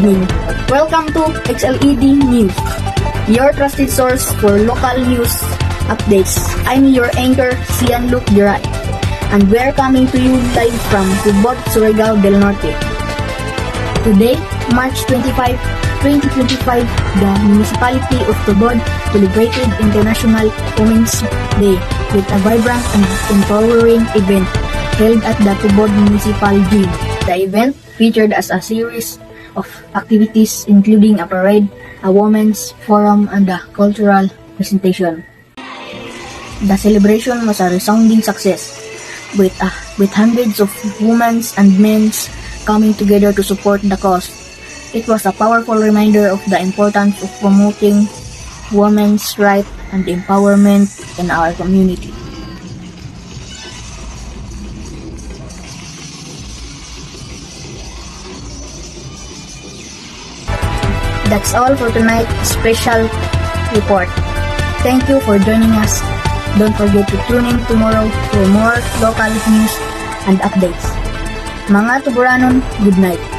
evening. Welcome to XLED News, your trusted source for local news updates. I'm your anchor, Cian Luke Giray, and we're coming to you live from Tubod, Surigao del Norte. Today, March 25, 2025, the municipality of Tubod celebrated International Women's Day with a vibrant and empowering event held at the Tubod Municipal Gym. The event featured as a series of activities including a parade, a women's forum, and a cultural presentation. The celebration was a resounding success, with hundreds of women and men coming together to support the cause. It was a powerful reminder of the importance of promoting women's rights and empowerment in our community. That's all for tonight's special report. Thank you for joining us. Don't forget to tune in tomorrow for more local news and updates. Mga Tuburanon, good night.